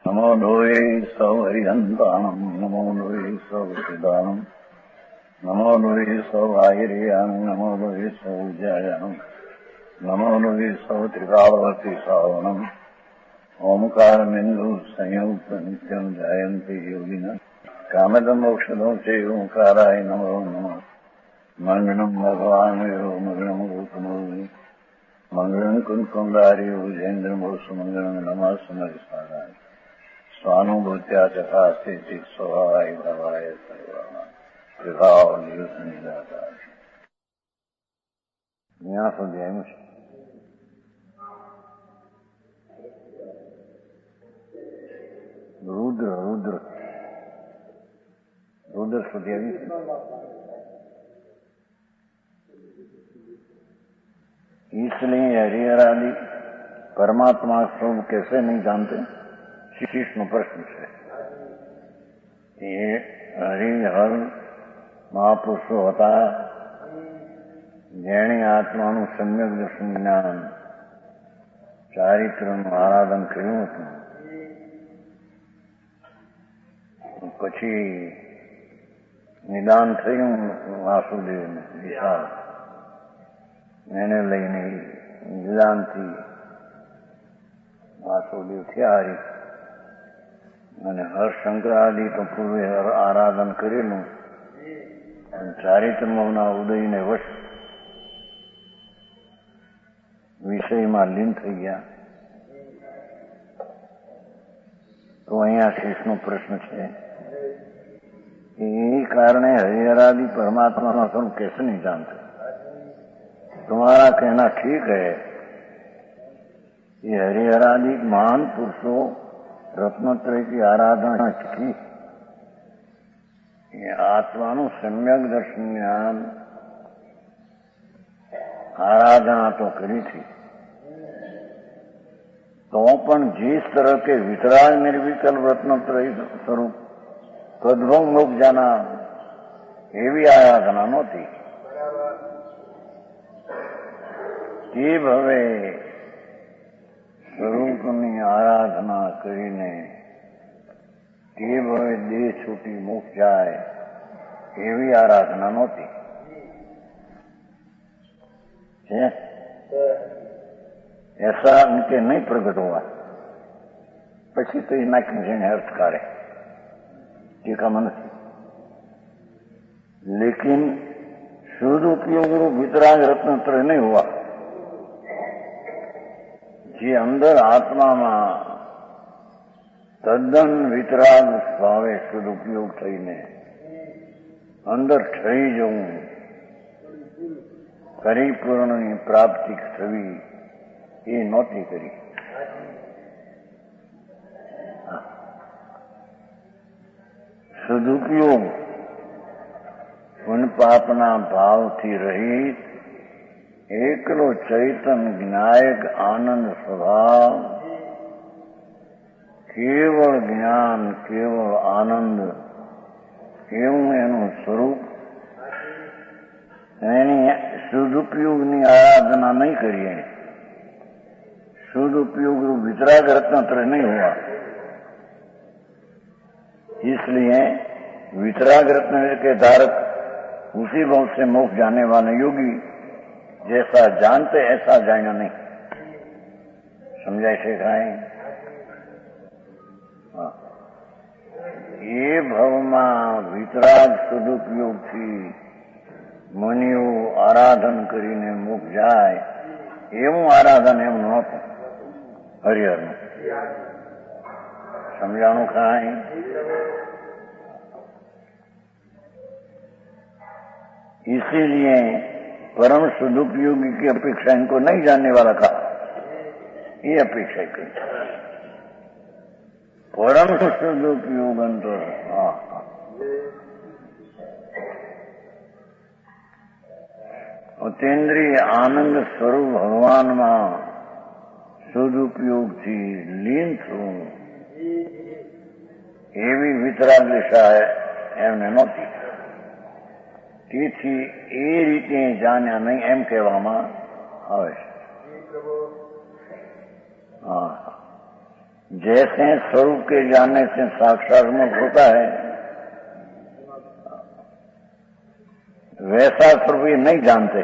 नमो लोये सौहरिहन्ताणम् नमो लोये सौहृदानम् नमो लोये सौभागिर्याम् नमो लोये सौज्यायाम् नमो लोये सौत्रिकावती सावनम् ओंकारमिन्दु संयुक्त नित्यम् जायन्ति योगिनः कामदम् मोक्षदम् च ओंकाराय नमो नमः मङ्गलम् भगवान् यो मङ्गलम् गौतमोऽग्नि मङ्गलम् कुन्कुण्डार्यो जयेन्द्रमोऽस्तु मङ्गलम् नमः समरिसाराय स्वानुभूत्या चकास्ते चित् स्वभावाय भवाय सर्वाणां विभावनिदाताय यहाँ स्वाध्याय में रुद्र रुद्र रुद्र स्वाध्याय में इसलिए हरिहरादि परमात्मा स्वरूप कैसे नहीं जानते? श्रीकृष्ण प्रश्न से ये हरिहर महापुरुषो હતા જેણે આત્માનું સમ્યક દર્શન જ્ઞાન ચારિત્રનું આરાધન કર્યું હતું પછી નિદાન થયું વાસુદેવને વિશાળ એને લઈને નિદાનથી વાસુદેવ થયા હરી અને હરશંકરાદિ તો પૂર્વે આરાધન કરેલું ચારિત્રમના ઉદયને વશ વિષયમાં લીન થઈ ગયા. તો અહીંયા શેષનો પ્રશ્ન છે એ કારણે હરિહરાદि परमात्मा स्वरूप कैसे नहीं जानते? तुम्हारा कहना ठीक है कि हरिहरादि महान पुरुषों रत्नत्रय की आराधना की आत्मानु सम्यक दर्शन ज्ञान आराधना तो करी थी तो पण जिस तरह के वितराग निर्विकल्प रत्नत्रय स्वरूप तद्भव मुख जाना एवी आराधना नहोती. તે ભવે સ્વરૂપની આરાધના કરીને તે ભવે દેહ છૂટી મોક્ષ જાય એવી આરાધના નહોતી. ऐसा उनके नहीं प्रकट हुआ. પછી તો એના જેને અર્થ કાઢે ટીકામાં નથી. लेकिन शुद्ध उपयोग रूप वितराग रत्नत्रय नहीं हुआ. જે અંદર આત્મામાં તદ્દન વિતરાગ ભાવે સદુપયોગ થઈને અંદર થઈ જવું પરિપૂર્ણની પ્રાપ્તિ થવી એ નહોતી કરી. સદુપયોગ પુણ્ય પાપના ભાવથી રહિત એકલો ચૈતન જ્ઞાયક આનંદ સ્વભાવ કેવળ જ્ઞાન કેવળ આનંદ એવું એનું સ્વરૂપ. એની સદુપયોગની આરાધના नहीं करिए. सदुपयोग रूप वितराग रत्नत्रय नहीं हुआ. इसलिए वितराग रत्नत्रय के धारक उसी भाव से मोक्ष जाने वाले योगी जैसा जानते ऐसा जाना नहीं. समझाय છે કાંઈ? એ ભાવમાં વિતરાગ સદુપયોગથી મુનિઓ આરાધન કરીને મુખ જાય એવું આરાધન એમ નહોતું હરિહરનું. સમજાણું કાંઈ? इसीलिए परम सदुपयोगी की अपेक्षा इनको नहीं जानने वाला कहा. ये अपेक्षा करी परम सदुपयोग अंतर अतीन्द्रिय आनंद स्वरूप भगवान में सदुपयोग थी लीन थू एवी वितराग दिशा एमने नहोती. તેથી એ રીતે જાણ્યા નહીં એમ કહેવામાં આવે છે. जैसे स्वरूप के जानने से साक्षात्कार होता है, वैसा स्वरूप ये नहीं जानते।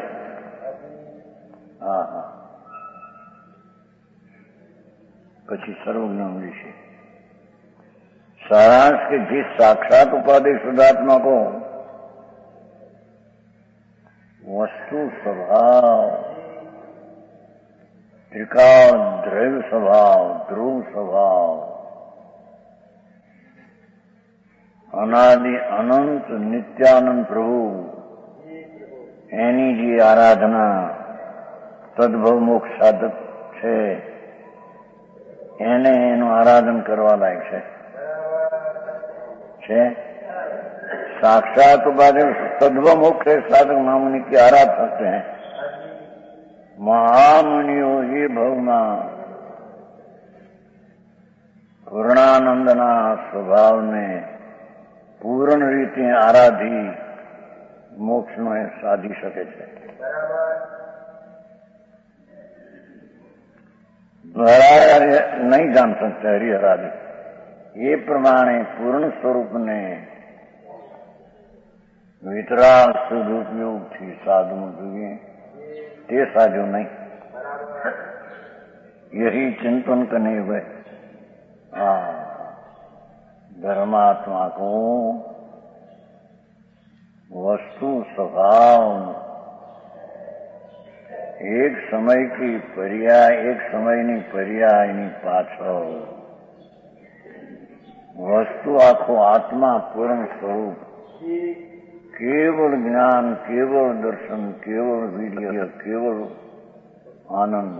हाँ, પછી સર્વજ્ઞાન વિશે सारांश के जिस साक्षात उपाधि शुद्धात्मा को वस्तु स्वभाव, त्रिकाल द्रव्य स्वभाव, ध्रुव स्वभाव, अनादि अनंत नित्यानंद प्रभु एनी जी आराधना तद्भव मोक्ष साधक છે, એને એનું આરાધન કરવા લાયક છે। साक्षात उपाधि तद्भव मोक्ष साधक महामुनि की आराध करते हैं। महामुनियों ही भवना પૂર્ણાનંદના સ્વભાવને પૂર્ણ રીતે આરાધી મોક્ષનો સાધી શકે છે। नहीं जान सकते हरिहरादि। ये प्रमाणे पूर्ण स्वरूप ने वितराग सदुपयोग थी साधु जुए ते साजो नहीं, यही चिंतन करने हुए धर्मात्मा को वस्तु स्वभाव एक समय की पर्याय, एक समयनी पर्यायनी पाछळ वस्तु आखो आत्मा पूर्ण स्वरूप केवल ज्ञान, केवल दर्शन, केवल वीर्य, केवल आनंद,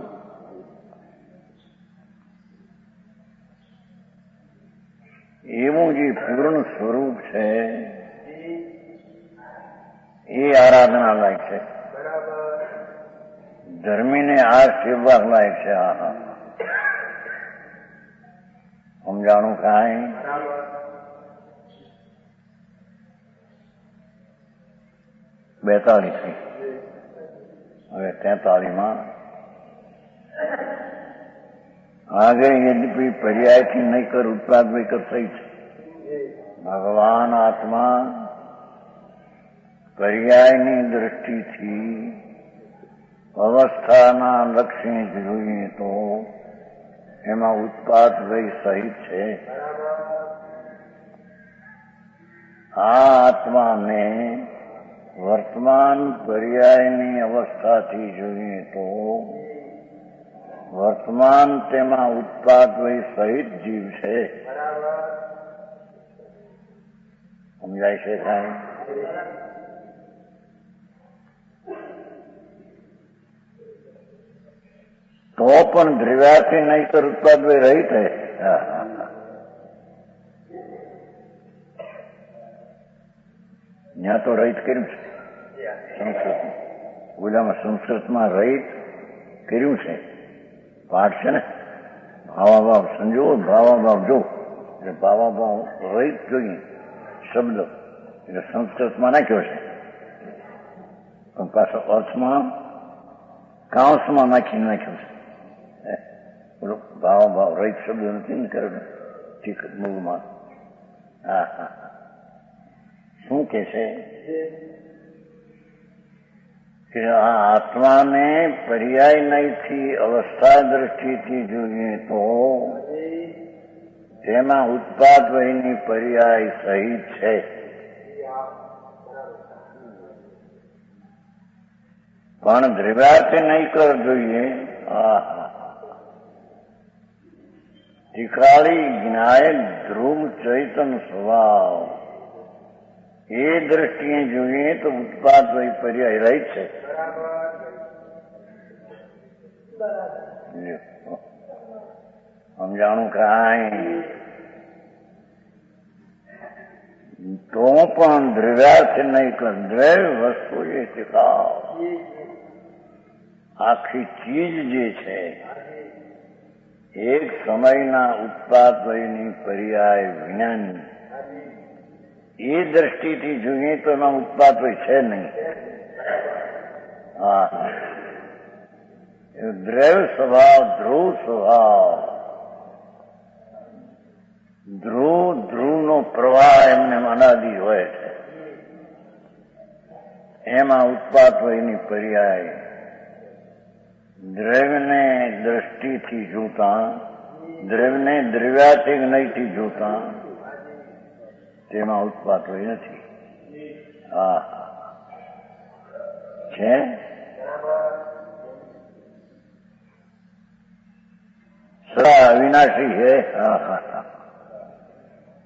एवं जी पूर्ण स्वरूप है, ये आराधना लायक है। धर्मी ने आ सेवा लायक है। हाँ, हम जाणू काई 42 થી હવે 43 માં आगे यद्यपि पर्याय थी नहीं कर उत्पाद भी कर सही है। भगवान आत्मा पर्यायनी दृष्टि थी अवस्थाना लक्ष्य જોઈએ તો એમાં ઉત્પાદ ભય સહિત છે। આ આત્માને વર્તમાન પર્યાયની અવસ્થાથી જોઈએ તો વર્તમાન તેમાં ઉત્પાદ ભય સહિત જીવ છે। સમજાય છે કાંઈ? तो पण द्रव्यार्थी नहीं कर उत्पाद वे रहित है। यहाँ तो रहित કર્યું છે સંસ્કૃત, ઓલામાં સંસ્કૃતમાં રહિત કર્યું છે। પાઠ છે ને ભાવાભાવ સંજો, ભાવાભાવ જો, એટલે ભાવાભાવ રહિત જોઈએ શબ્દ, એટલે સંસ્કૃતમાં નાખ્યો છે, પણ પાછો અર્થમાં કાંસમાં નાખીને નાખ્યો છે। ભાવાભાવ રહિત શબ્દ નથી ને કર્યો ઠીક મૂળમાં। હા હા, શું કે છે કે આ આત્માને પર્યાય નહીંથી અવસ્થા દ્રષ્ટિથી જોઈએ તો તેમાં ઉત્પાદ વયની પર્યાય સહિત છે। પણ દ્રવ્યાર્થી નહીં કર જોઈએ। ત્રિકાળી જ્ઞાયક ધ્રુવ ચૈતન સ્વભાવ એ દ્રષ્ટિએ જોઈએ તો ઉત્પાદ વય પર્યાય રહિત છે। સમજાણું કાંઈ? તો પણ દ્રવ્યાર્થી નહીં કર। દ્રવ્ય વસ્તુ એ ટિકાવ, આખી ચીજ જે છે એક સમયના ઉત્પાદ વયની પર્યાય વિનાની એ દ્રષ્ટિથી જોઈએ તો એમાં ઉત્પાદ વય છે નહીં। હા, દ્રવ્ય સ્વભાવ, ધ્રુવ સ્વભાવ એમાં ઉત્પાત વયની પર્યાય દ્રવ્યને દ્રષ્ટિથી જોતા, દ્રવ્યને દ્રવ્યાતિક નહીથી જોતા તેમાં ઉત્પાત વય નથી. હા છે સદા અવિનાશી છે.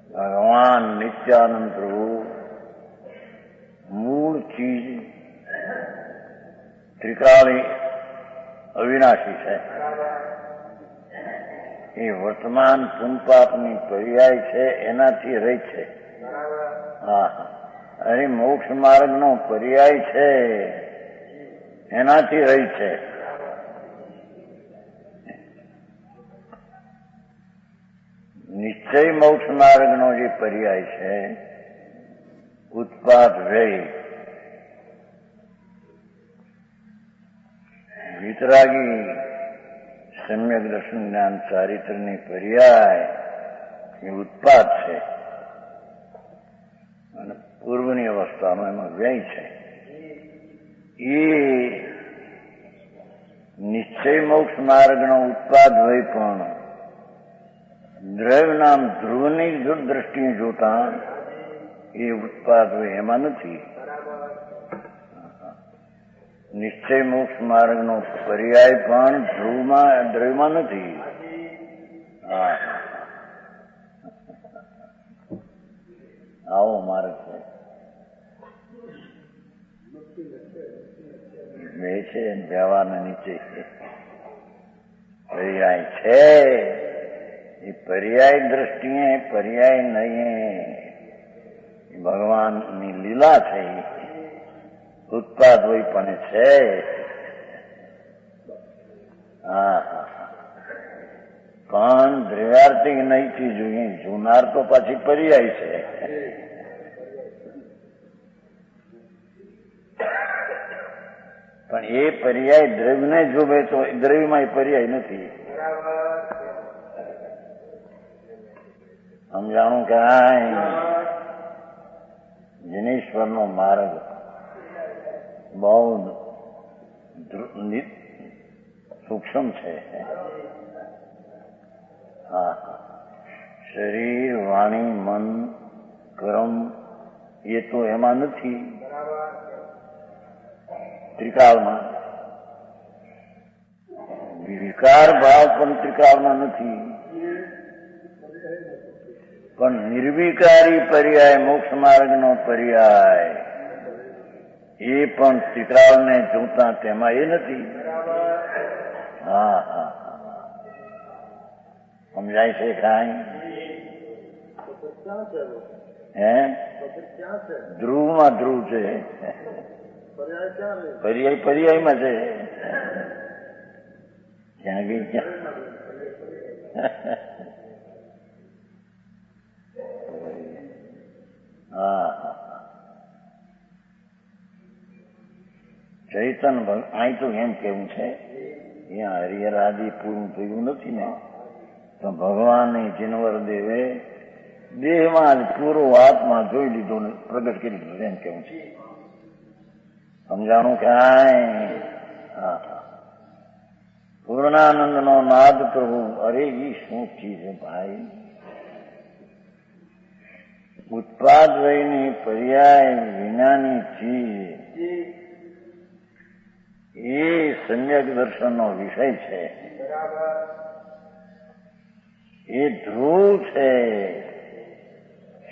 ભગવાન નિત્યાનંદ પ્રભુ મૂળ ચીજ ત્રિકાળી અવિનાશી છે. એ વર્તમાન પુનપાપની પર્યાય છે, એનાથી રહી છે. હા, અરે મોક્ષ માર્ગનો પર્યાય છે, એનાથી રહી છે. નિશ્ચય મોક્ષ માર્ગનો જે પર્યાય છે ઉત્પાદ વ્યય, વિતરાગી સમ્યક દર્શન જ્ઞાન ચારિત્રની પર્યાય એ ઉત્પાદ છે અને પૂર્વની અવસ્થાનો એમાં વ્યય છે. એ નિશ્ચય મોક્ષ માર્ગનો ઉત્પાદ વ્યય પણ દ્રવ્ય નામ ધ્રુવની દ્રષ્ટિએ જોતા એ ઉત્પાદ હોય એમાં નથી. નિશ્ચય મોક્ષ માર્ગનો પર્યાય પણ દ્રવ્યમાં નથી. હા, આવો માર્ગ છે. બે છે બેવાના નીચે પર્યાય છે. એ પર્યાય દ્રષ્ટિએ પર્યાય નહીં, ભગવાનની લીલા છે. ઉત્પાદ હોય પણ છે. હા, પણ દ્રવ્યાર્થિક નહીંથી જોઈએ જોનાર તો પાછી પર્યાય છે. પણ એ પર્યાય દ્રવ્યને જોવે તો દ્રવ્યમાં એ પર્યાય નથી. સમજાણું કાંઈ? જનેશ્વરનો માર્ગ બહુ સૂક્ષ્મ છે. હા, શરીર વાણી મન કર્મ એ તો એમાં નથી. ત્રિકાળમાં વિકાર ભાવ પણ ત્રિકાળમાં નથી. પણ નિર્વિકારી પર્યાય મોક્ષ માર્ગનો પર્યાય એ પણ ત્રિકાળને જોતા તેમાં એ નથી. હા હા, સમજાય છે કાંઈ? હે, ધ્રુવમાં ધ્રુવ છે, પર્યાય પર્યાયમાં છે. ક્યાં ગઈ ક્યાં? હા, ચૈતન અહીં તો એમ કેવું છે, અહીંયા હરિહરાદિ પૂરું થયું નથી ને, તો ભગવાનની જીનવર દેવે દેહમાં જ પૂરો આત્મા જોઈ લીધો ને પ્રગટ કરી દીધો એમ કેવું છે. સમજાણું કાંઈ? હા, પૂર્ણાનંદનો નાદ પ્રભુ, અરે ઈ શું ચીજ છે ભાઈ. ઉત્પાદ વયની પર્યાય વિનાની ચીજ એ સમ્યક દર્શનનો વિષય છે. એ ધ્રુવ છે,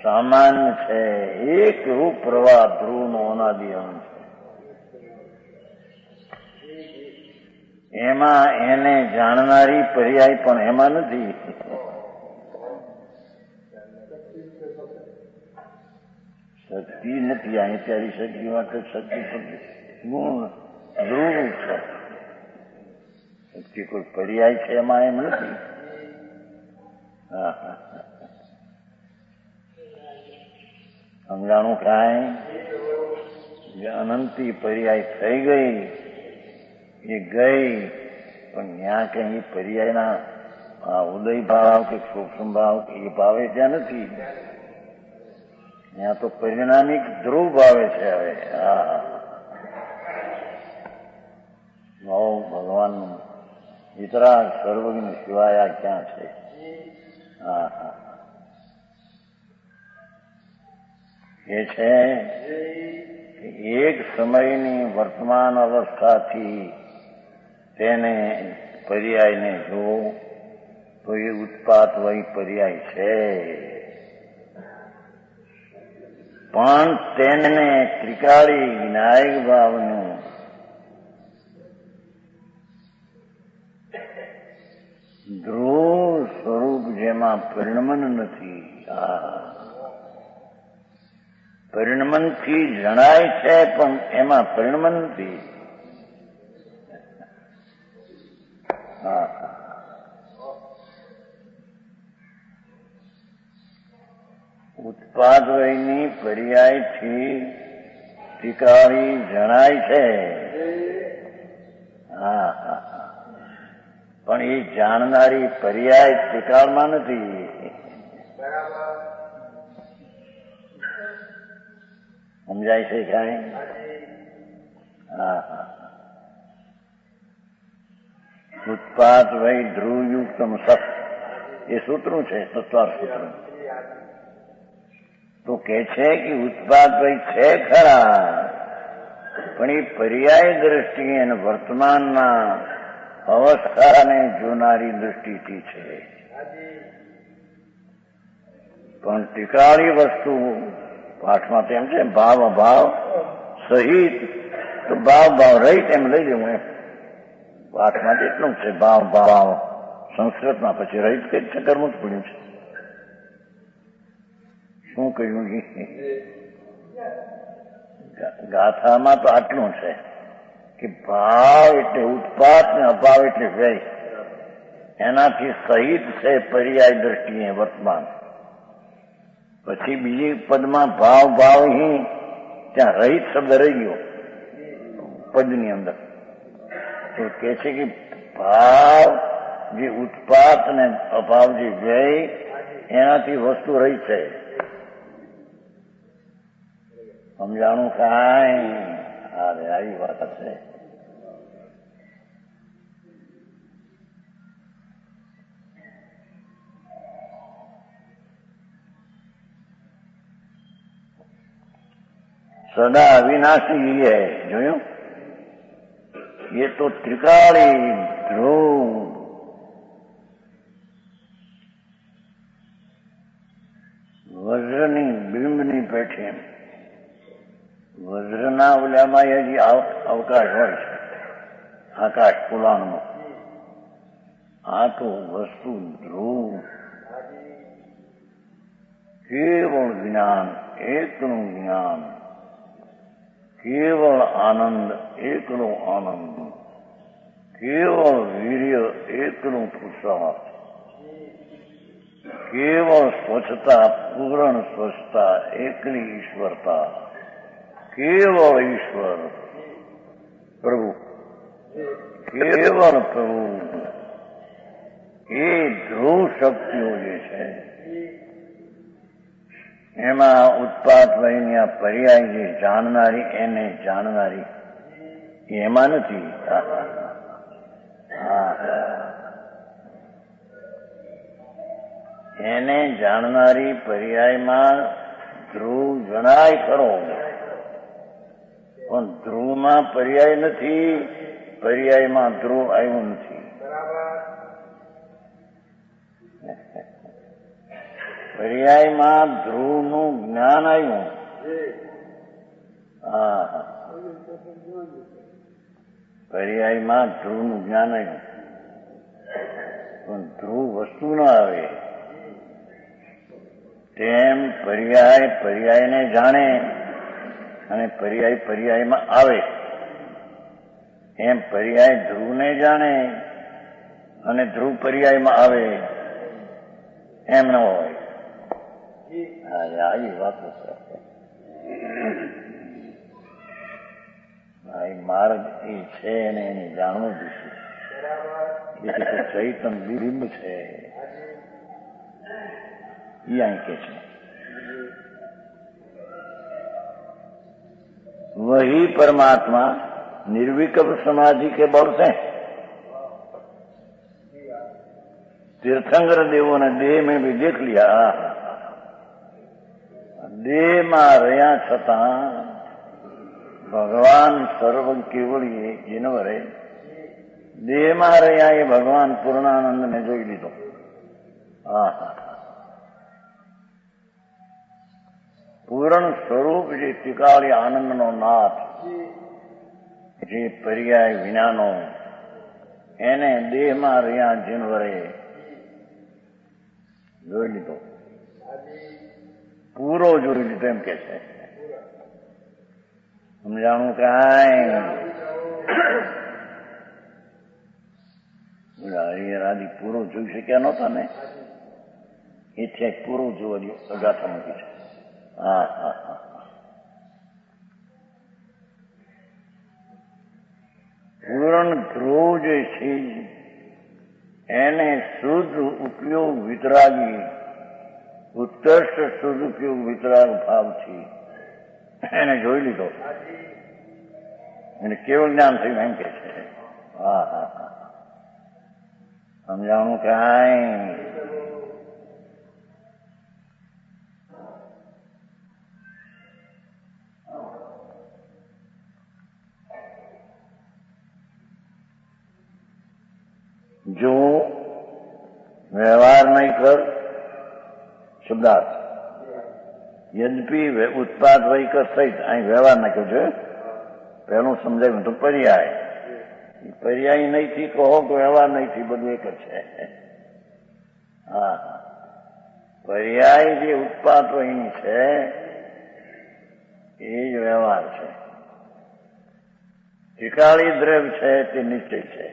સામાન્ય છે, એક રૂપ પ્રવાહ ધ્રુવનો અનાદિ અંત છે. એમાં એને જાણનારી પર્યાય પણ એમાં નથી. શક્તિ નથી, અહીં ત્યારે શક્તિ માટે શક્તિ ગુણ ધ્રુવ છે. શક્તિ કોઈ પર્યાય છે એમાં એમ નથી. હા, સમજાણું કાંઈ? અનંતી પર્યાય થઈ ગઈ એ ગઈ, પણ ત્યાં કઈ પર્યાયના ઉદય ભાવ કે સૂક્ષ્મ ભાવ કે એ ભાવે ત્યાં નથી. ત્યાં તો પરિણામિક ધ્રુવ ભાવે છે. હવે હા, ભાવ ભગવાનનું વિતરાગ સર્વજ્ઞ સિવાય આ ક્યાં છે? હા હા એ છે એક સમયની વર્તમાન અવસ્થાથી તેને પર્યાયને જો તો એ ઉત્પાત વહી પર્યાય છે, પણ તેને ત્રિકાળી વિનાયક ભાવનું ધ્રુવ સ્વરૂપ જેમાં પરિણમન નથી, પરિણમનથી જણાય છે પણ એમાં પરિણમન નથી. ઉત્પાદ વયની પર્યાયથી ત્રિકાળી જણાય છે. હા હા પણ એ જાણનારી પર્યાય ત્રિકાળમાં નથી. સમજાય છે ક્યાંય? હા હા ઉત્પાદ વય ધ્રુવયુક્તમ સત એ સૂત્રું છે, તત્વાર સૂત્ર. તો કે છે કે ઉત્પાદ વય છે ખરા, પણ એ પર્યાય દ્રષ્ટિએ અને વર્તમાનના અવસ્થાને જોનારી દ્રષ્ટિથી છે. પણ ત્રિકાળી વસ્તુ પાઠમાં તેમ છે ભાવ અભાવ સહિત, તો ભાવ ભાવ રહિત એમ લઈ લેવું એમ. પાઠમાં એટલું છે ભાવ ભાવ સંસ્કૃતમાં, પછી રહિત કઈ છે કરવું જ પડ્યું છે. શું કહ્યું? ગાથામાં તો આટલું છે કે ભાવ એટલે ઉત્પાદ ને અભાવ એટલે વ્યય, એનાથી સહિત છે પર્યાય દ્રષ્ટિએ વર્તમાન. પછી બીજી પદમાં ભાવ ભાવ ત્યાં રહિત શબ્દ રહી ગયો પદની અંદર. તો કે છે કે ભાવ જે ઉત્પાદ ને અભાવ જે વ્યય એનાથી વસ્તુ રહી છે. સમજાણું કાંઈ? અરે આવી વાત છે. સદા અવિનાશી है, જોયું? ये तो त्रिकाली ध्रुव વજ્રની બિંબની પેઠે, વજ્રના ઓલામાં હજી અવકાશ હોય છે, આકાશ પુલાણમાં. આ તો વસ્તુ ધ્રુવ કેવળ જ્ઞાન, એકનું જ્ઞાન, કેવળ આનંદ, એકલો આનંદ, કેવળ વીર્ય, એકલું પુરુષાર્થ, કેવળ સ્વચ્છતા, પૂર્ણ સ્વચ્છતા, એકલી ઈશ્વરતા, કેવળ ઈશ્વર પ્રભુ, કેવળ પ્રભુ. એ ધ્રુવ શક્તિઓ જે છે એમાં ઉત્પાદ વયની આ પર્યાય જે જાણનારી, એને જાણનારી એમાં નથી. એને જાણનારી પર્યાયમાં ધ્રુવ જણાય ખરો, પણ ધ્રુવમાં પર્યાય નથી, પર્યાયમાં ધ્રુવ આવ્યું નથી. પર્યાયમાં ધ્રુવનું જ્ઞાન આવ્યું. હા, પર્યાયમાં ધ્રુવનું જ્ઞાન આવ્યું, પણ ધ્રુવ વસ્તુ ન આવે. તેમ પર્યાય પર્યાયને જાણે અને પર્યાય પર્યાયમાં આવે, એમ પર્યાય ધ્રુવને જાણે અને ધ્રુવ પર્યાયમાં આવે એમ ન હોય. આવી વાતો છે. માર્ગ એ છે ને એને જાણવું જોઈશે. ચૈતન બિંબ છે એ અહીં કે છે. वही परमात्मा निर्विकल्प समाधि के बल से तीर्थंकर देवों ने देह में भी देख लिया, देह में रहा छता भगवान सर्व केवड़ीए जीनवरे देह में रहा ये भगवान पूर्णानंद ने जोई लीधो। पूर्ण स्वरूप जे त्रिकाली आनंद नो नाथ जे पर्याय विनानो एने देह में रहा जीनवरे જોઈ લીધો, પૂરો જોઈ લીધો એમ કે છે. સમજાણું કાંઈ હરિહરાદી પૂરો જોઈ શક્યા નહોતા ને, એથી પૂરો જોવા દો અગાથા મૂકી છે. હા હા હા, પૂરણ ધ્રુવ જે છે એને શુદ્ધ ઉપયોગ વિતરાગી ઉત્કૃષ્ટ શુદ્ધ ઉપયોગ વિતરાગ ભાવથી એને જોઈ લીધો, એને કેવું જ્ઞાન થયું એમ કે છે. હા હા હા, સમજાણું કાંઈ जो व्यवहार नहीं कर शब्दार्थ यद्यपि उत्पाद वही कर सहित अँ व्यवहार न करो पहलू समझाયું तो पर्याय पर्याय नहीं थी कहो तो व्यवहार नहीं थी બધું એક જ છે. હા, पर्याय જે ઉત્પાદ વહીની છે એ જ વ્યવહાર છે. ત્રિકાળી દ્રવ્ય છે તે નિશ્ચય છે.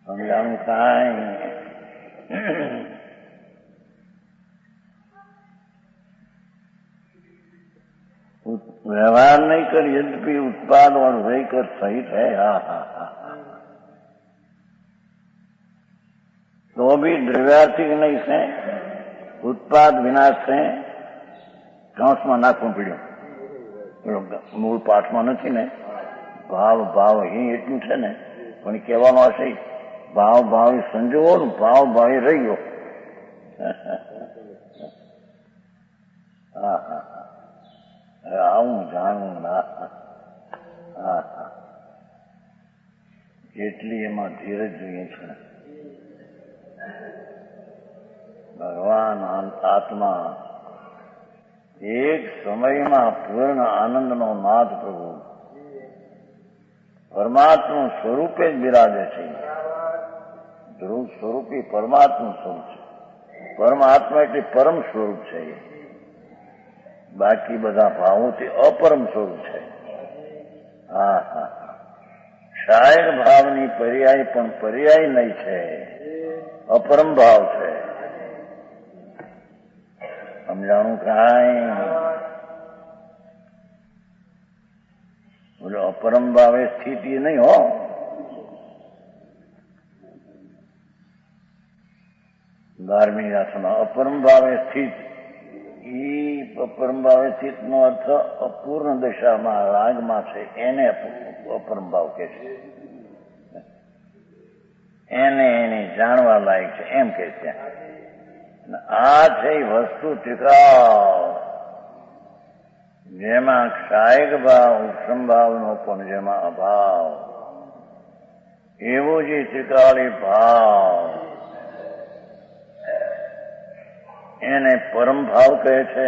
સમજાણું કાંઈ व्यवहार नहीं कर यद्यपि उत्पाद और व्यय कर सहित है. हा हा हा, तो भी द्रव्यार्थिक नहीं से उत्पाद विनाश से કાંસમાં નાખવું પડ્યું. મૂળ પાઠમાં નથી ને, ભાવ ભાવ અહીં એટલું છે ને, પણ કહેવાનો હશે ભાવ ભાવી સંજોગો ભાવ ભાવી રહી ગયો. હા હા, આવું જાણવું ના. હા હા, કેટલી એમાં ધીરજ જોઈએ છે. ભગવાન આત્મા એક સમયમાં પૂર્ણ આનંદનો નાથ પ્રભુ પરમાત્મા સ્વરૂપે જ બિરાજે છે. ધ્રુવ સ્વરૂપી પરમાત્મા સ્વરૂપ છે. પરમાત્મા એટલે પરમ સ્વરૂપ છે. બાકી બધા ભાવોથી અપરમ સ્વરૂપ છે. હા હા, શાયક ભાવની પર્યાય પણ પર્યાય નહીં છે, અપરમ ભાવ છે. સમજાણું કાંઈ બોલો, અપરમ ભાવે સ્થિતિ નહીં હો. બારમી ગાથામાં અપરમ ભાવે સ્થિત, એ અપરમ ભાવે સ્થિત નો અર્થ અપૂર્ણ દશામાં રાગમાં છે એને અપરમ ભાવ કે છે. એને જાણવા લાયક છે એમ કે છે. આ છે વસ્તુ ટીકાવ જેમાં ક્ષાયક ભાવ ઉપસંભાવનો પણ જેમાં અભાવ, એવો જે ત્રિકાળી ભાવ એને પરમ ભાવ કહે છે.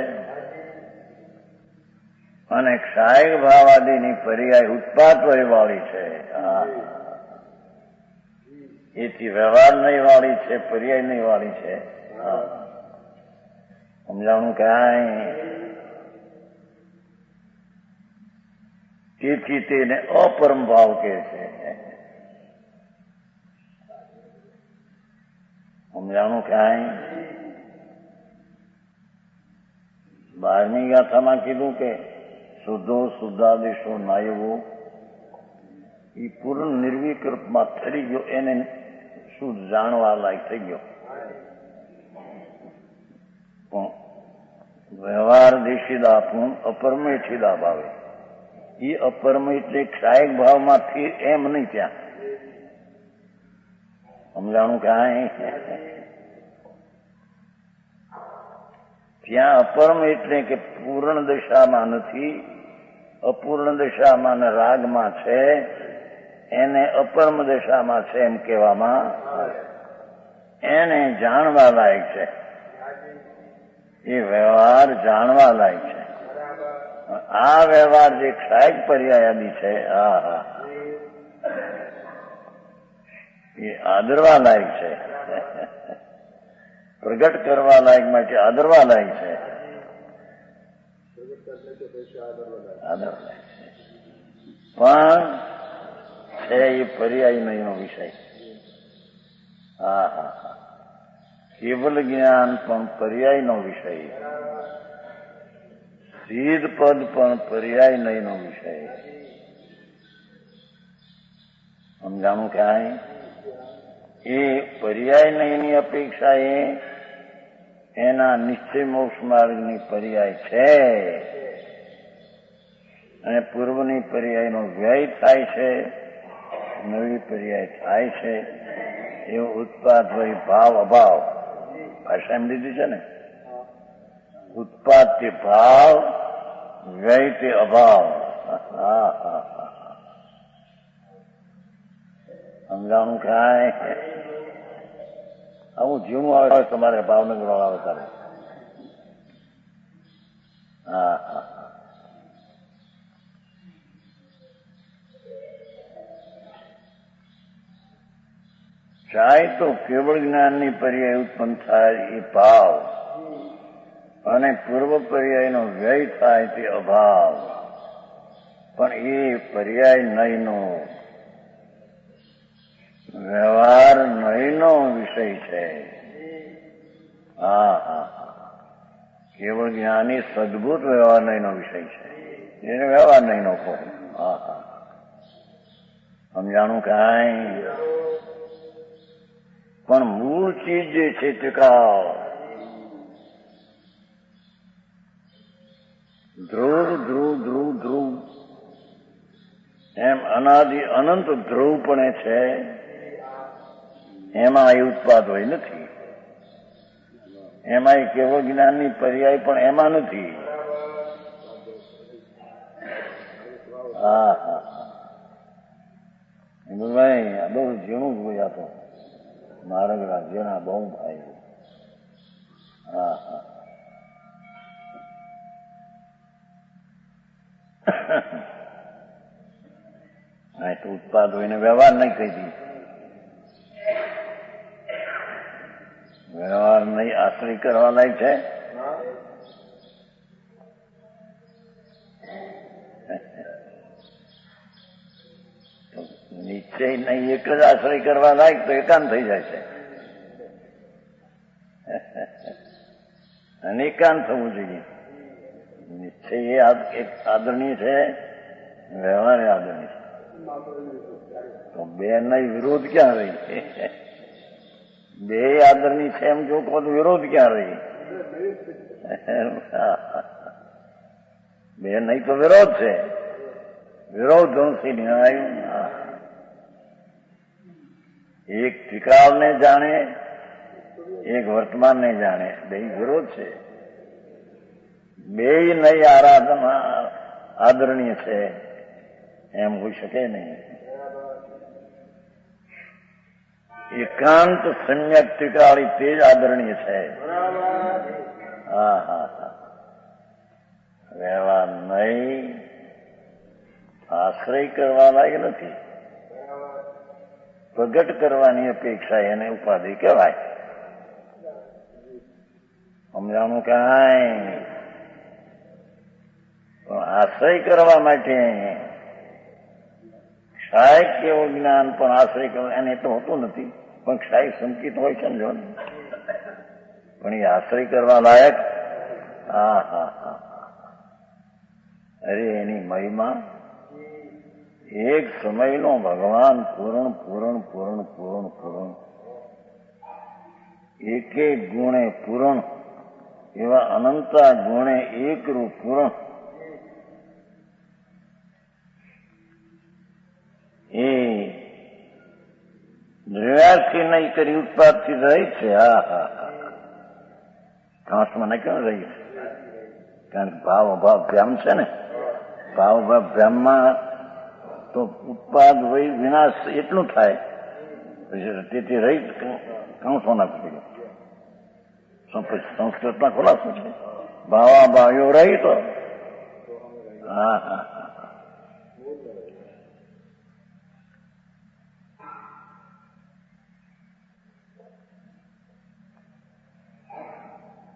અને ક્ષાયક ભાવ આદિની પર્યાય ઉત્પાદ વાળી છે. એથી વ્યવહાર નહીં વાળી છે, પર્યાય નહીં વાળી છે. સમજાણું કાંઈ? તેથી તેને અપરમ ભાવ કહે છે. સમજાણું કાંઈ? 12મી ગાથામાં કીધું કે શુદ્ધો શુદ્ધાદેશો નાયવો એ પૂર્ણ નિર્વિકલ્પમાં થઈ ગયો, એને શુદ્ધ જાણવા લાયક થઈ ગયો. પણ વ્યવહાર દેશીદા પૂર્ણ અપરમેઠીદા ભાવે એ અપરમ એટલે ક્ષાયક ભાવમાંથી એમ નહીં, ત્યાં સમજાણું કાંઈ? ત્યાં અપરમ એટલે કે પૂર્ણ દશામાં નથી, અપૂર્ણ દશામાં ને રાગમાં છે, એને અપરમ દશામાં છે એમ કહેવામાં, એને જાણવા લાયક છે. એ વ્યવહાર જાણવા લાયક છે. આ વ્યવહાર જે ક્ષાયક પર્યાયાદી છે, એ આદરવા લાયક છે, પ્રગટ કરવા લાયક માટે આદરવા લાયક છે, આદરવા લાયક છે. પણ છે એ પર્યાય નહીંનો વિષય. કેવલ જ્ઞાન પણ પર્યાયનો વિષય, સિદ્ધ પદ પણ પર્યાય નહીંનો વિષય. સમજાણું ક્યાંય? એ પર્યાય નહીંની અપેક્ષા એના નિશ્ચય મોક્ષ માર્ગની પર્યાય છે, અને પૂર્વની પર્યાયનો વ્યય થાય છે, નવી પર્યાય થાય છે. એવો ઉત્પાદ હોય ભાવ અભાવ, ભાષા એમ લીધી છે ને, ઉત્પાદ તે ભાવ, વ્યય તે અભાવ. સમજાણું કાંઈ? આવું જીવનું આવે તમારે ભાવનગર આવે તારે. ચાહે તો કેવળ જ્ઞાનની પર્યાય ઉત્પન્ન થાય એ ભાવ, અને પૂર્વ પર્યાયનો વ્યય થાય તે અભાવ. પણ એ પર્યાય નહીંનો વ્યવહાર નહીંનો વિષય છે. કેવળ જ્ઞાની સદભૂત વ્યવહાર નહીંનો વિષય છે, એને વ્યવહાર નહીંનો કહો. સમજાણું કાંઈ? પણ મૂળ ચીજ જે છે ટકાવ, ધ્રુવ ધ્રુવ ધ્રુવ ધ્રુવ એમ અનાદિ અનંત ધ્રુવપણે છે, એમાં એ ઉત્પાદ હોય નથી. એમાં કેવળ જ્ઞાનની પર્યાય પણ એમાં નથી. ભાઈ આ બહુ ઝીણું જ હોય. આ તો મારા રાજ્યના બહુ ભાઈ. હા તો ઉત્પાદ હોય ને વ્યવહાર નહીં કહી દી. વ્યવહાર નહીં આશ્રય કરવા લાયક છે. નિશ્ચય નહીં એક જ આશ્રય કરવા લાયક તો એકાંત થઈ જાય છે. અને એકાંત થવું જોઈએ. નિશ્ચય એ આદરણીય છે, વ્યવહાર એ આદરણીય છે. તો બે નહીં વિરોધ ક્યાં રહી? બે આદરણીય છે એમ જો કહો તો વિરોધ ક્યાં રહી? બે નહીં તો વિરોધ છે. વિરોધ ધનુષી નિર્ણાયું. એક ત્રિકાળને જાણે, એક વર્તમાનને જાણે, બે વિરોધ છે. બે નહીં આરાધના આદરણીય છે એમ હોઈ શકે નહીં. એકાંત સમ્યક ત્રિકાળી તે જ આદરણીય છે. વ્યવહાર નહીં આશ્રય કરવા લાયક નથી. પ્રગટ કરવાની અપેક્ષા એને ઉપાધિ કહેવાય. સમજાણું કાંઈ? પણ આશ્રય કરવા માટે ક્ષાયક કેવું જ્ઞાન પણ આશ્રય કરવા એને તો હોતું નથી. પણ ક્ષાયક સંકિત હોય, સમજો ને. પણ એ આશ્રય કરવા લાયક. અરે એની મહિમા એક સમયનો ભગવાન પૂર્ણ પૂર્ણ પૂર્ણ પૂર્ણ પૂર્ણ એક એક ગુણે પૂર્ણ એવા અનંતા ગુણે એકરૂપ પૂર્ણ દ્રવ્યાર્થી નહીં કરી ઉત્પાદથી રહી છે. હા હા હા, કાંસમાં નહીં કેમ રહી છે? કારણ કે ભાવ અભાવ ભ્યામ છે ને. ભાવ અભાવ ભ્યામમાં તો ઉત્પાદ વય વિનાશ એટલું થાય. તેથી રહી કંસોના પડી સંસ્કૃતમાં ખુલાસો છે. ભાવા ભાવ્યો રહી તો હા હા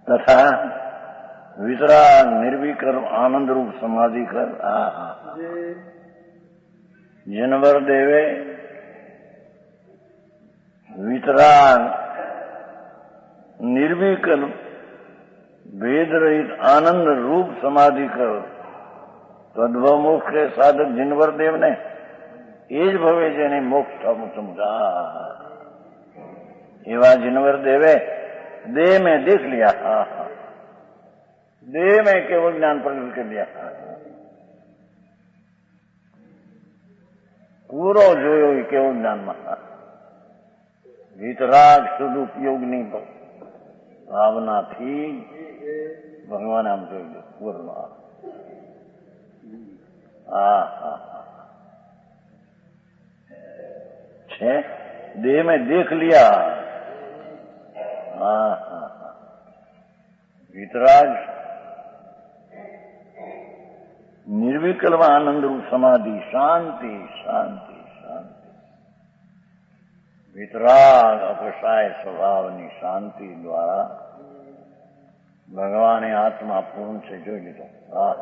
તથા વિતરાગ નિર્વિકલ્પ આનંદરૂપ સમાધિ કર. હા હા જીનવર દેવે વિતરાગ નિર્વિકલ્પ ભેદ રહિત આનંદ રૂપ સમાધિ કરો. તદ્ભવ મોક્ષ કે સાધક જીનવર દેવ ને એ જ ભવે જેને મોક્ષ સમજા. એવા જીનવર દેવે देह में देख लिया. हाँ हाँ, देह में केवल ज्ञान प्रकट कर दिया. પૂરો જોયો એ કેવો જ્ઞાનમાં. વિતરાગ શુદ્ધ ઉપયોગની ભાવનાથી ભગવાન આમ જોઈ લો પૂર્ણ. હા હા છે દેહ में देख लिया. હા હા હા, વિતરાગ નિર્વિકલ્પ આનંદરૂપ સમાધિ શાંતિ શાંતિ શાંતિ. વિતરાગ અપસાય સ્વભાવની શાંતિ દ્વારા ભગવાને આત્મા પૂર્ણ છે જોઈ લીધો. હા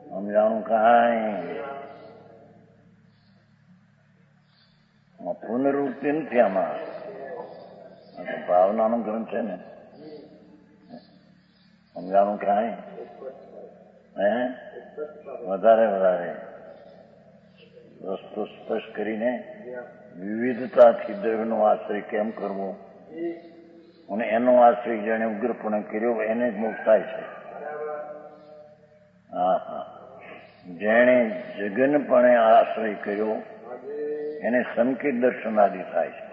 સમજાણું કાંઈ પુનરુક્તિ નથી આમાં. ભાવનાનો ગ્રંથ છે ને. સમજાણું કાંઈ વધારે વધારે વસ્તુ સ્પષ્ટ કરીને વિવિધતાથી દ્રવ્યનો આશ્રય કેમ કરવો અને એનો આશ્રય જેને ઉગ્રપણે કર્યો એને જ મોક્ષ થાય છે. હા હા, જેણે જગનપણે આશ્રય કર્યો એને સંકેત દર્શનાદિ થાય છે.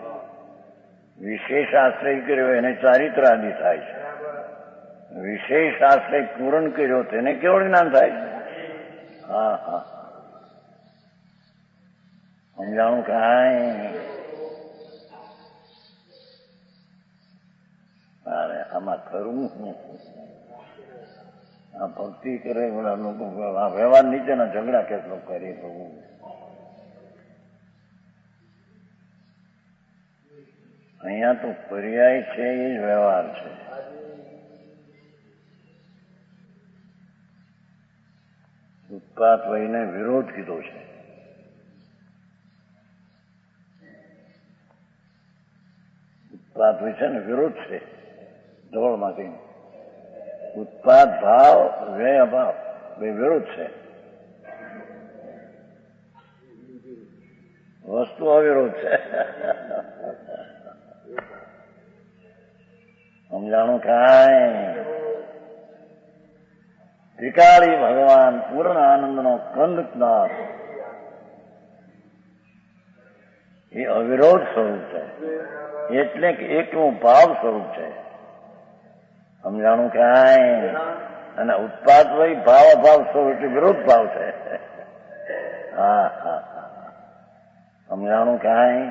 વિશેષ આશ્રય કર્યો એને ચારિત્રાદિ થાય છે. વિશેષ આશ્રય પૂરણ કર્યો તેને કેવળ જ્ઞાન થાય છે. હા હા સમજાણું કાંઈ. અરે આમાં ખરું આ ભક્તિ કરે બધા લોકો આ વ્યવહાર નીચેના ઝઘડા કેટલો કરીએ પ્રભુ. અહીંયા તો પર્યાય છે એ જ વ્યવહાર છે. ઉત્પાત વયને વિરોધ કીધો છે. ઉત્પાત વય છે ને વિરોધ છે ધોળમાંથી. ઉત્પાદ ભાવ વ્યય અભાવ બે વિરોધ છે. વસ્તુ અવિરોધ છે. સમજાણું કાંઈ. ત્રિકાળી ભગવાન પૂર્ણ આનંદનો કંદનાથ એ અવિરોધ સ્વરૂપ છે. એટલે કે એકનું ભાવ સ્વરૂપ છે. સમજાણું કાંઈ. અને ઉત્પાદ વય ભાવ અભાવ સ્વરૂપ એટલે વિરોધ ભાવ છે. હા હા સમજાણું કાંઈ.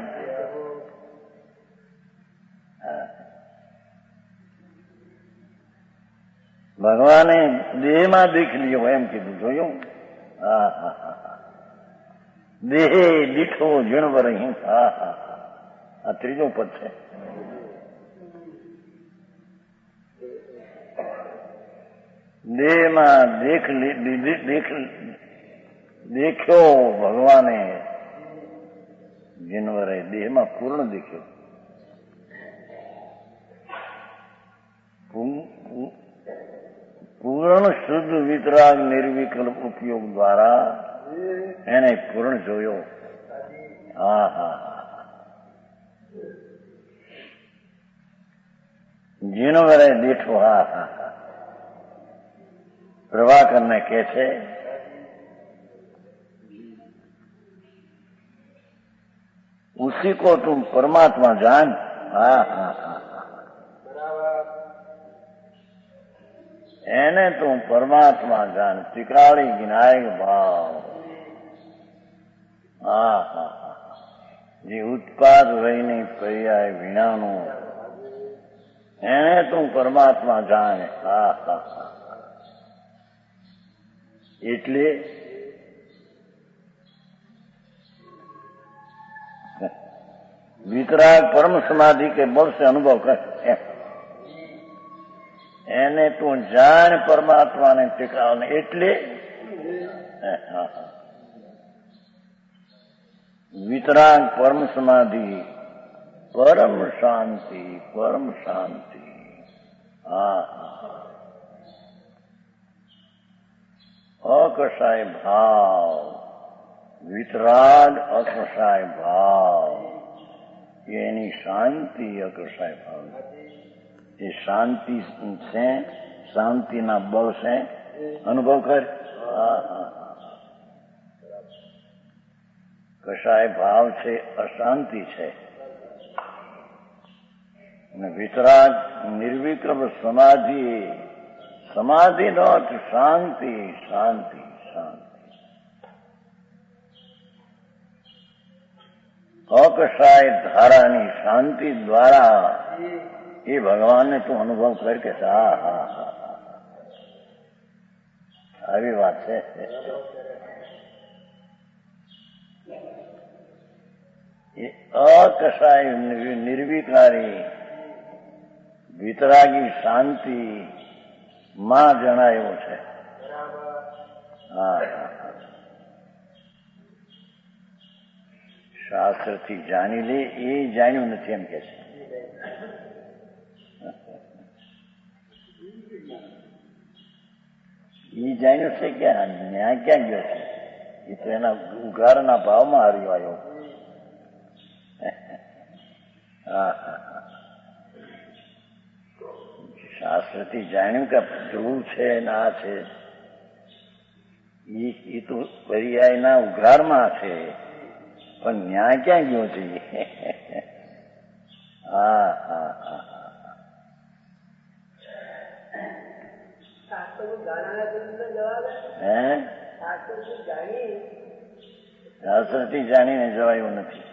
ભગવાને દેહમાં દેખ લ્યો એમ કીધું જોયું. હા હા હા, દેહે દીઠો જીણવર. હા હા, આ ત્રીજું પદ છે. દેહમાં દેખ્યો ભગવાને જીનવરે દેહમાં પૂર્ણ દેખ્યો. પૂર્ણ શુદ્ધ વિતરાગ નિર્વિકલ્પ ઉપયોગ દ્વારા એને પૂર્ણ જોયો. હા હા, જીનવરે દેઠો. હા હા, પ્રભાકરને કહે છે उसी को तुम परमात्मा जान। हाँ हाँ हाँ, એને તું પરમાત્મા જાણ, ત્રિકાળી વિનાયક ભાવ। હા હા હા, જે ઉત્પાદ રહીને પર્યાય વિનાનું, એને તું પરમાત્મા જાણ। હા હા હા, એટલે વિતરાગ પરમ સમાધિ કે બળ से અનુભવ કર, એને તું જાણ પરમાત્માને ટીકાવને। એટલે વિતરાગ પરમ સમાધિ, પરમ શાંતિ, પરમ શાંતિ। હા, અકસાય ભાવ, વિતરાગ અકસાય ભાવ, એની શાંતિ અકસાય ભાવ। ये शांति से, शांति ना बल से अनुभव कर। कसाय भाव से अशांति है, वितराग निर्विक्रम समाधि, समाधि नो अर्थ शांति, शांति शांति। अकसाय धारानी शांति द्वारा ये भगवान ने तू अनुभव करके हा हा हा, આવી વાત છે। એ અકસાય નિર્વિકારી વિતરાગી શાંતિ માં જણાયો છે। હા, શાસ્ત્રથી જાણી લે એ જાણ્યું નથી એમ કે છે। એ જાણ્યું છે કે ન્યાય ક્યાં ગયો છે? એ તો એના ઉઘારના ભાવમાં હાર્યો આવ્યો। શાસ્ત્રથી જાણ્યું કે ધ્રુવ છે ને આ છે, એ તો પર્યાયના ઉઘારમાં છે, પણ ન્યાય ક્યાં ગયો છે? હા હા હા, શાસ્ત્રથી જાણીને જવાયું નથી।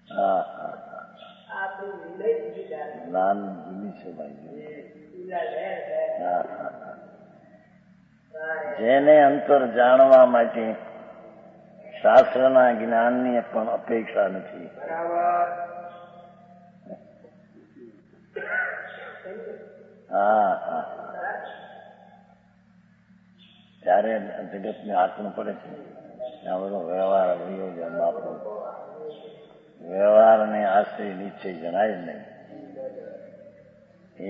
હા હા, નામ ભૂલી છે ભાઈ। હા હા, જેને અંતર જાણવા માટે શાસ્ત્રના જ્ઞાનની પણ અપેક્ષા નથી। હા હા, ત્યારે જગતને હાથમાં પડે છે, આ બધો વ્યવહાર વયો જાય બાપુ, વ્યવહારને આશ્રય નિશ્ચય જણાય નહીં।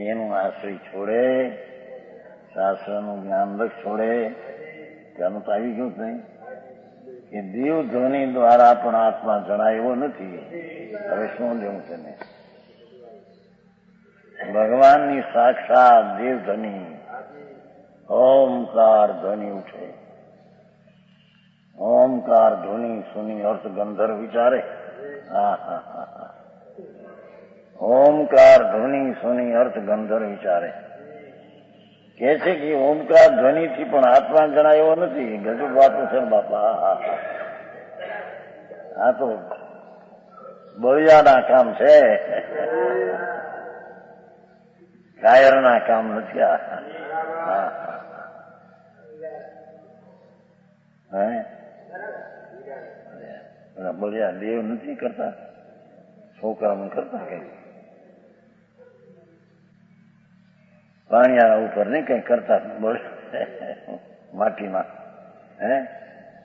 એનું આશ્રય છોડે, શાસ્ત્રનું જ્ઞાન લક્ષ છોડે, ત્યાંનું તો આવી ગયું જ નહીં કે દેવ ધ્વનિ દ્વારા પણ આત્મા જણાયો નથી। હવે શું લેવું છે ને? ભગવાનની સાક્ષાત દેવ ધ્વનિ, ઓમકાર ધ્વનિ ઉઠે। ઓમકાર ધ્વનિ સુની અર્થ ગંધર્વ વિચારે। હા હા હા હા, ઓમકાર ધ્વનિ સુની અર્થ ગંધર્વ વિચારે। કે છે કે ઓમકાર ધ્વનિથી પણ આત્મા જણાયો નથી। ગજબ વાતું છે બાપા। આ તો બળિયાના કામ છે, કાયરના કામ નથી આ। બળિયા દેવ નથી કરતા, છોકરાઓ કરતા કઈ પાણીયાળા ઉપર નહીં કઈ કરતા, માટીમાં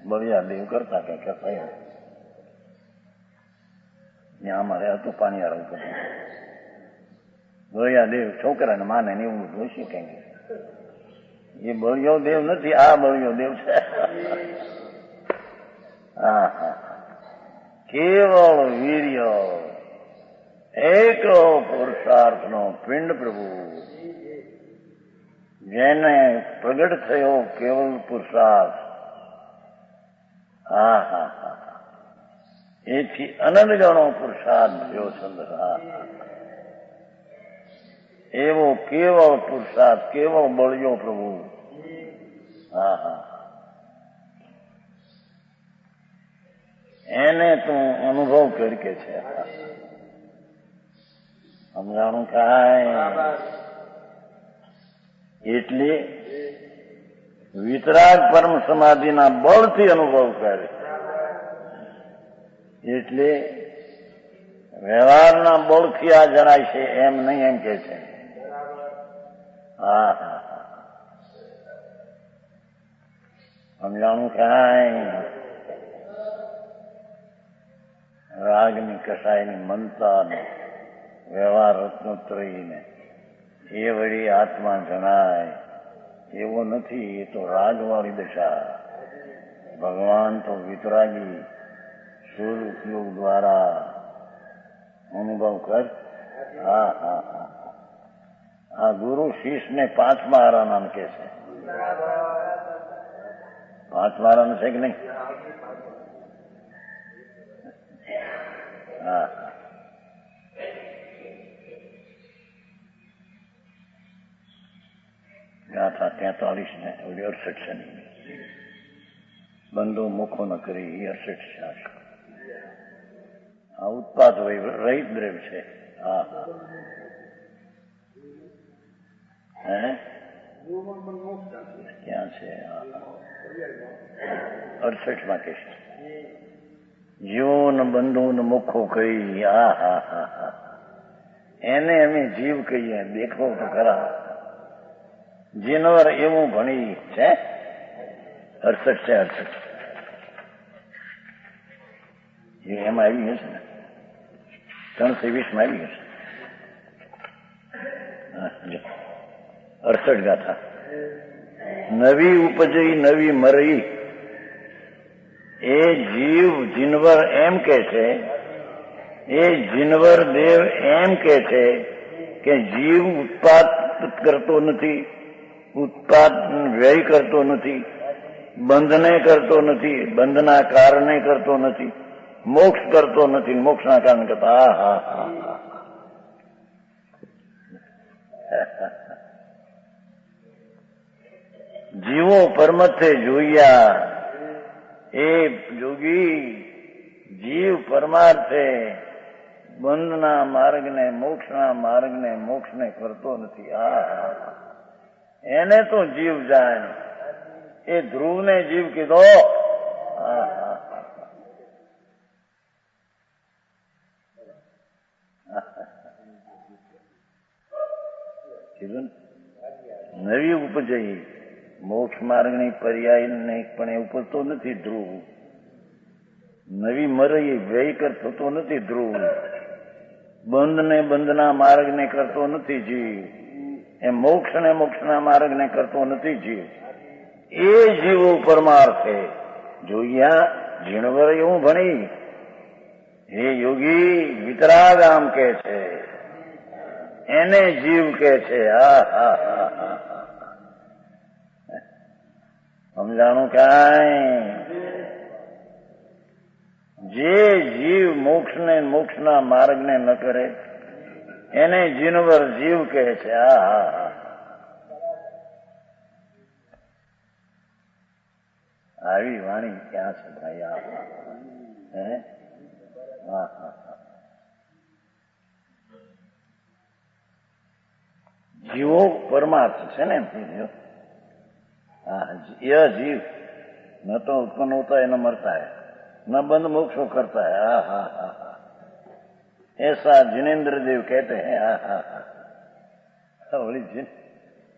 બળિયા દેવ કરતા કઈ કરતા એમ। ત્યાં અમારે હતું પાણીયાળા ઉપર બળિયા દેવ છોકરાને માને ને એવું જોઈશે કઈ। એ બળિયો દેવ નથી, આ બળિયો દેવ છે। હા હા, કેવળ વીર્ય, એકલો પુરુષાર્થનો પિંડ પ્રભુ। જેને પ્રગટ થયો કેવલ પુરુષાર્થ, હા હા હા, એથી અનંત ગણો પુરુષાર્થ થયો ચંદ્ર. એવો કેવળ પુરુષાર્થ, કેવળ બળ્યો પ્રભુ. હા હા, એને તું અનુભવ કરી કે છે. સમજાણું કાંઈ? એટલે વિતરાગ પરમ સમાધિના બળથી અનુભવ કરે. એટલે વ્યવહારના બળથી આ જણાય છે એમ નહીં, એમ કે છે. હા હા, સમજાણું કાંઈ? રાગની કસાયની મનતા ને વ્યવહાર રત્નોત્રયને એ વળી આત્મા જણાય એવો નથી. એ તો રાગવાળી દશા. ભગવાન તો વિતરાગી સૂર્ય ઉપયોગ દ્વારા અનુભવ કર. હા હા હા, આ ગુરુ શિષ્યને 5 આરામ કે છે. 5 આરામ છે કે નહીં? હા, ગાથા 43 ને 68 છે. બંધો મુખો ન કરી 68 શાસ્ત્ર. આ ઉત્પાદ રહિત દ્રવ્ય છે. હા હા, હે ક્યાં છે? 68 કે છે. જીવો ને બંધુ ને મુખો કહી. હા હા હા હા, એને અમે જીવ કહીએ. દેખો તો ખરા, જીનવર એવું ભણી છે. 68 છે. 68 એમાં આવી હશે ને, 320 આવી હશે. 68 ગાથા. નવી ઉપજઈ નવી મરી, એ જીવ જીનવર એમ કે છે. એ જીનવર દેવ એમ કે છે કે જીવ ઉત્પાદ કરતો નથી, ઉત્પાદ વ્યય કરતો નથી, બંધને કરતો નથી, બંધના કારણે કરતો નથી, મોક્ષ કરતો નથી, મોક્ષના કારણે કરતા. હા હા હા, જીવો પરમથે જોયા. એ જોગી જીવ પરમાર્થે બંધના માર્ગને, મોક્ષના માર્ગને, મોક્ષને કરતો નથી. આ એને તો જીવ જાણે. એ ધ્રુવને જીવ કીધો. કીધું નવી ઉપજઈ. મોક્ષ માર્ગની પર્યાય નહીં, પણ એ ઉપજતો નથી ધ્રુવ. નવી મરઈ વ્યય કરતો નથી ધ્રુવ. બંધને બંધના માર્ગને કરતો નથી જીવ. એ મોક્ષને મોક્ષના માર્ગને કરતો નથી જીવ. એ જીવો પરમાર્થે જોયા. જીણવર એવું ભણી. હે યોગી વિતરાગ આમ કે છે, એને જીવ કે છે. હા હા હા હા, સમજાણું કાંઈ? જે જીવ મોક્ષને મોક્ષના માર્ગને ન કરે એને જીનવર જીવ કહે છે. હા હા હા, આવી વાણી ક્યાં છે ભાઈ? હે હા હા, જીવો પરમાર્થ છે ને. यह जीव न तो उत्पन्न होता है न मरता है, न बंध मोक्षो करता है. हा हा हा हा, ऐसा जिनेन्द्र देव कहते हैं. हा हा हा,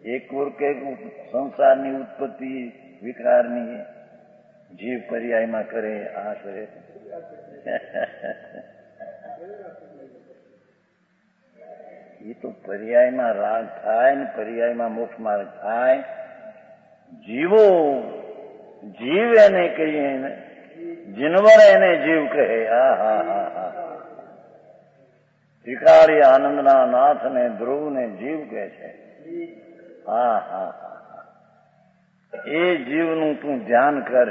एक और के संसाરની ઉત્પત્તિ વિકારની જીવ પર્યાયમાં કરે. આ કરે એ તો પર્યાયમાં રાગ થાય ને પર્યાયમાં મોક્ષ માર્ગ થાય. જીવો જીવ એને કહીએ, જીનવર એને જીવ કહે. હા હા હા હા, ત્રિકાળી આનંદના નાથને ધ્રુવને જીવ કહે છે. હા હા હા, એ જીવનું તું ધ્યાન કર,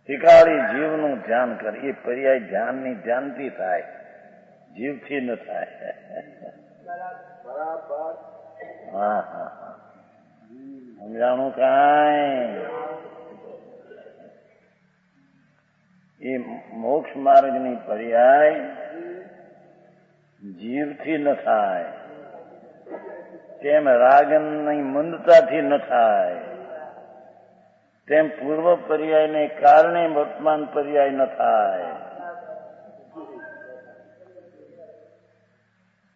શીખાડી જીવનું ધ્યાન કર. એ પર્યાય ધ્યાનની ધ્યાનથી થાય, જીવથી ન થાય. હા હા હા, સમજાણું કાંઈ? એ મોક્ષ માર્ગની પર્યાય જીવથી ન થાય, તેમ રાગની મંદતાથી ન થાય, તેમ પૂર્વ પર્યાયને કારણે વર્તમાન પર્યાય ન થાય.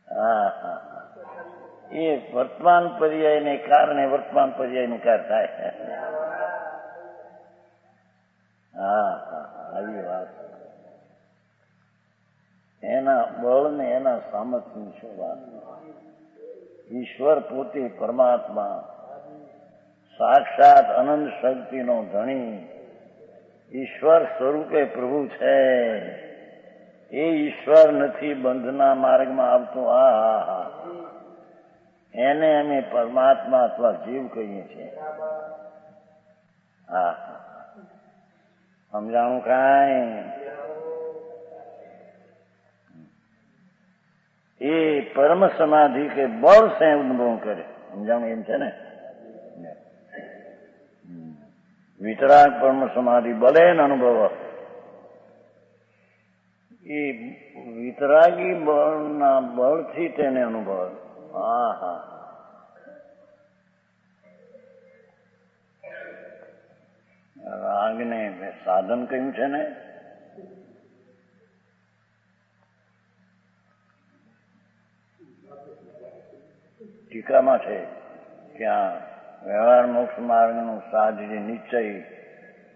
હા હા, એ વર્તમાન પર્યાયને કારણે વર્તમાન પર્યાયનું કાર્ય થાય. હા હા, આવી વાત. એના બળ ને એના સામર્થ્યની શું વાત. ઈશ્વર પોતે પરમાત્મા સાક્ષાત અનંત શક્તિનો ધણી ઈશ્વર સ્વરૂપે પ્રભુ છે. એ ઈશ્વર નથી બંધના માર્ગમાં આવતો. હા હા હા, એને અમે પરમાત્મા અથવા જીવ કહીએ છીએ. હા હા, સમજાણું કાંઈ? એ પરમ સમાધિ કે બળ સે અનુભવ કરે. સમજાણું? એમ છે ને. વિતરાગ પરમ સમાધિ બલે ન અનુભવ. એ વિતરાગી બળના બળથી તેને અનુભવ. હા હા, રાગને સાધન કહ્યું છે ને. ટીકામાં છે ત્યાં વ્યવહાર મોક્ષ માર્ગનું સાધ જે નિશ્ચય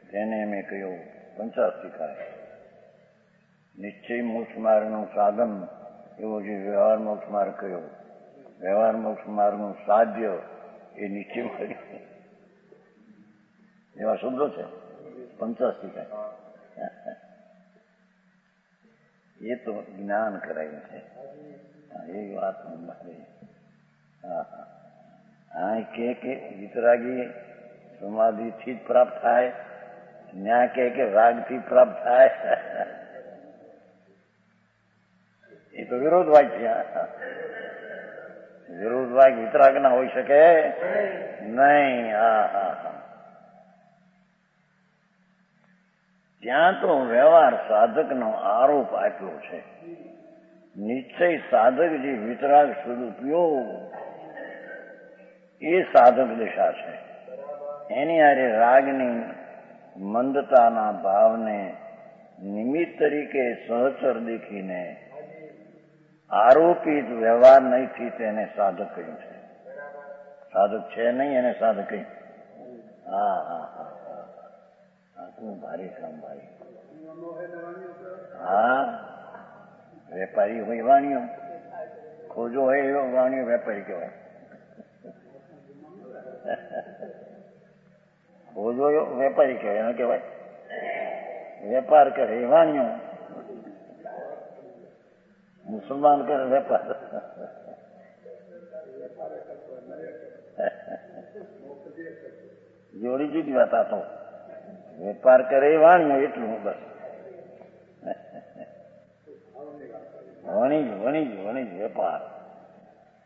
તેને મેં કહ્યું પંચાસ્તિકાય. નિશ્ચય મોક્ષ માર્ગનું સાધન એવો જે વ્યવહાર મોક્ષ માર્ગ કહ્યો, વ્યવહાર મોક્ષ માર્ગનું સાધ્ય એ નિશ્ચય માર્ગ, એવા શબ્દો છે પંચાસ્તિકાય. એ તો જ્ઞાન કરાયું છે. એ વાત મારી. હા હા, આ કે વિતરાગી સમાધિથી જ પ્રાપ્ત થાય, ન્યા કે રાગથી પ્રાપ્ત થાય. એ તો વિરોધવાદ છે. વિરોધવાદ વિતરાગ ના હોઈ શકે નહીં. હા હા હા, ત્યાં તો વ્યવહાર સાધકનો આરોપ આપ્યો છે. નિશ્ચય સાધક જે વિતરાગ સ્વરૂપિયો એ સાધક દિશા છે. એની હારે રાગની મંદતાના ભાવને નિમિત્ત તરીકે સહચર દેખીને આરોપિત વ્યવહાર નહીંથી તેને સાધક કહ્યું છે. સાધક છે નહીં એને સાધક કહ્યું. હા હા હા, આટલું ભારે કામ ભાઈ. હા, વેપારી હોય વાણિયો, ખોજો હોય એવો વાણિયો વેપારી કહેવાય. ખોજો વેપારી કહેવાય, એને કહેવાય વેપાર કરે એ વાણિયો, મુસલમાન કરે વેપાર. જોડી જુદી વાત. આ તો વેપાર કરે એ વાણિયો એટલું બસ. વણી જ વેપાર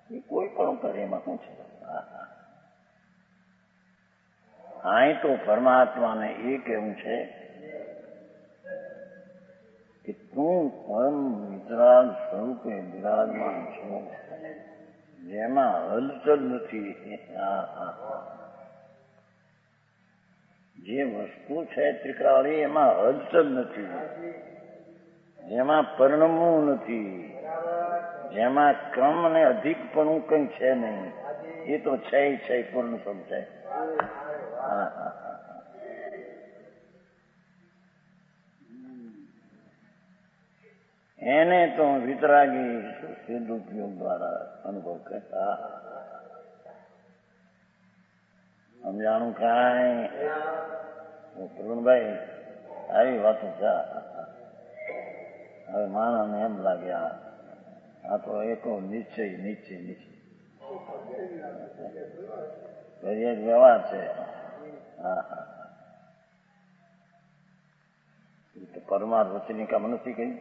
એ કોઈ પણ કરે એમાં શું છે. અહીં તો પરમાત્માને એ કહેવું છે કે તું પરમ વિતરાગ સ્વરૂપે બિરાજમાન છો, જેમાં હલચલ નથી. જે વસ્તુ છે ત્રિકાળી એમાં હલચલ નથી, જેમાં પરિણમવું નથી, જેમાં ક્રમ અને અધિકપણું કંઈ છે નહીં. એ તો છે પૂર્ણ સ્વરૂપ છે. એને તો વિતરાગી સિદ્ધ ઉપયોગ દ્વારા અનુભવ કરતા. સમજાણું કાંઈ? પ્રવીણભાઈ આવી વાતો છે. હવે માણસને એમ લાગે આ તો એકો નિશ્ચય. પર્યાય વ્યવહાર છે. હા હા, પરમાર્થ વચ્ચેની કામ નથી કહી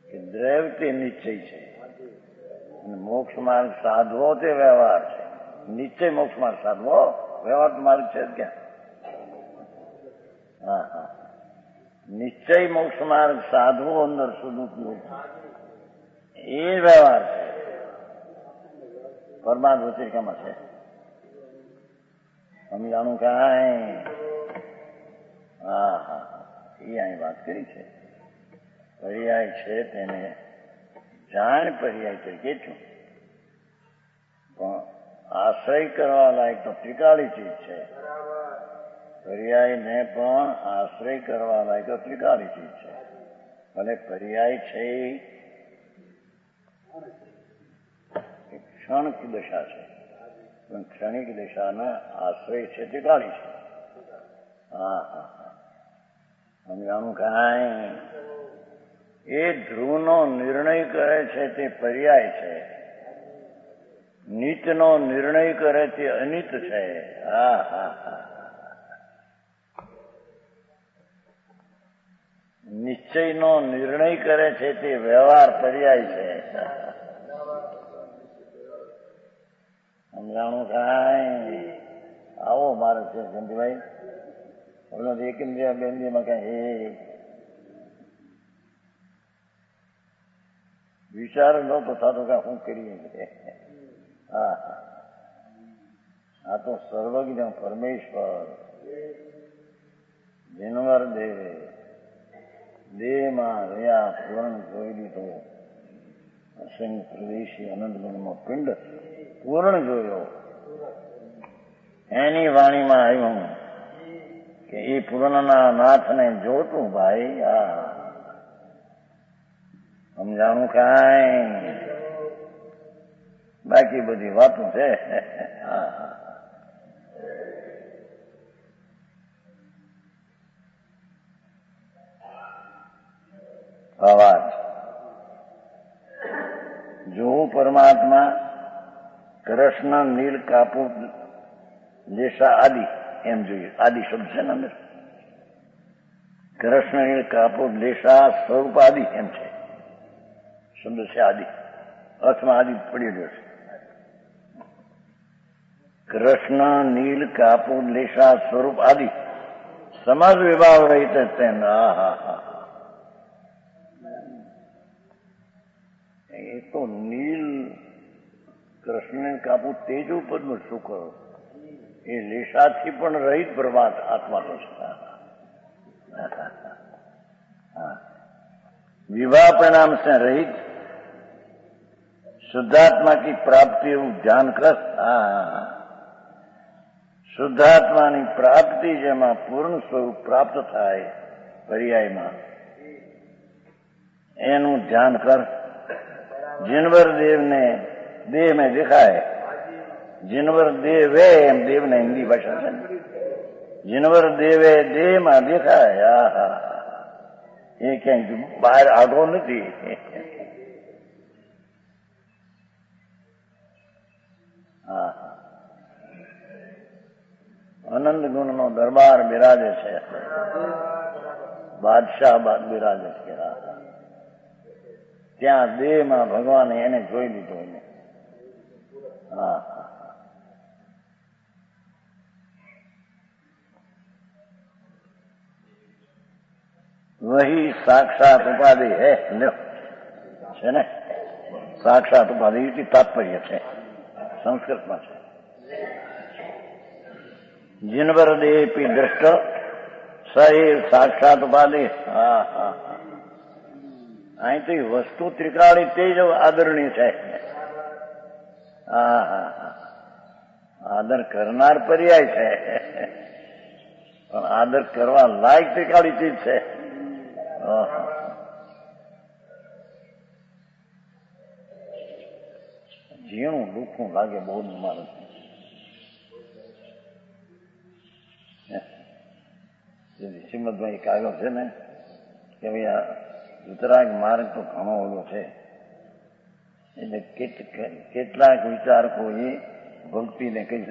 કે દ્રવ્ય તે નિશ્ચય છે અને મોક્ષ માર્ગ સાધવો તે વ્યવહાર છે. નિશ્ચય મોક્ષ માર્ગ સાધવો, વ્યવહાર માર્ગ છે ક્યાં? હા હા, નિશ્ચય મોક્ષ માર્ગ સાધવો અંદર સદુપયોગ એ વ્યવહાર છે. પરમાર્થ વચ્ચેકામાં છે સમજાણું કાંઈ? હા હા, એ અહીં વાત કરી છે. પર્યાય છે તેને જાણ પર્યાય તરીકે છું, પણ આશ્રય કરવા લાયક તો ત્રિકાળી ચીજ છે. પર્યાયને પણ આશ્રય કરવા લાયક તો ત્રિકાળી ચીજ છે. ભલે પર્યાય છે એ ક્ષણિક દશા છે, પણ ક્ષણિક દશાના આશ્રય છે ત્રિકાળી છે. હા હા, સમજાણું કાંઈ? એ ધ્રુવનો નિર્ણય કરે છે તે પર્યાય છે, નિત્યનો નિર્ણય કરે તે અનિત છે. હા હા હા, નિશ્ચયનો નિર્ણય કરે છે તે વ્યવહાર પર્યાય છે. સમજાણું કાંઈ? આવો મારે છે ગંધીભાઈ, બોલો એક ઇન્દ્રિયા બે ઇન્દ્રિયમાં કઈ વિચાર નો તો થતો કે શું કરીએ. હા હા, આ તો સર્વજ્ઞ પરમેશ્વર જીનવર દેવે દેહમાં રહ્યા પૂર્ણ જોઈ લીધો. અસંગ પ્રદેશી અનંતગુણનો પિંડ પૂર્ણ જોયો. એની વાણીમાં આવ્યું કે એ પૂર્ણના નાથને જોતું ભાઈ. આ સમજાણું કાંઈ? બાકી બધી વાતો છે. અવાજ જોવું પરમાત્મા કૃષ્ણ નીલ કાપૂર લેશા આદિ એમ જોઈએ. આદિ શબ્દ છે ને અંદર. કૃષ્ણ નીલ કાપૂર લેશા સ્વરૂપ આદિ એમ છે શબ્દ છે. આદિ અર્થમાં આદિ પડી રહ્યો છે. કૃષ્ણ નીલ કાપૂર લેશા સ્વરૂપ આદિ સમાજ વિભાવ રહિત તેના. હા હા, એ તો નીલ કૃષ્ણ કાપુ તેજ પદનું શુક્ર એ લેશાથી પણ રહિત પ્રમાત આત્મા તો છે. विवाह परिणाम से रहित शुद्धात्मा की प्राप्ति ધ્યાન કર. શુદ્ધાત્માની પ્રાપ્તિ જેમાં પૂર્ણ સ્વરૂપ પ્રાપ્ત થાય પર્યાયમાં એનું ધ્યાન કર. जिनवर देव ने देह में दिखाए, जिनवर देवे एम देव ने हिंदी भाषा છે. जिनवर देवे देह માં દેખાય. એ ક્યાંય બહાર આગો નથી. હા, અનંત ગુણ નો દરબાર બિરાજે છે. બાદશાહ બાદ બિરાજે છે. ત્યાં દેહમાં ભગવાને એને જોઈ લીધો. એને હા, વહી સાક્ષાત ઉપાધિ હે છે ને. સાક્ષાત ઉપાધિ એટલી તાત્પર્ય છે, સંસ્કૃતમાં છે. जिनवर देह पी दृष्ट સહિર સાક્ષાત ઉપાધિ. હા હા, અહીં તો વસ્તુ ત્રિકાળી તે જ આદરણીય છે. હા હા હા, આદર કરનાર પર્યાય છે, પણ આદર કરવા લાયક ત્રિકાળી ચીજ છે. ઝીણું દુઃખું લાગે બહુ માણસ. શ્રીમદભાઈ કાવ્યો છે ને કે ભાઈ આ ઉત્તરાગ માર્ગ તો ઘણો ઓલો છે. એટલે કેટલાક વિચારકો એ ભક્તિને કહી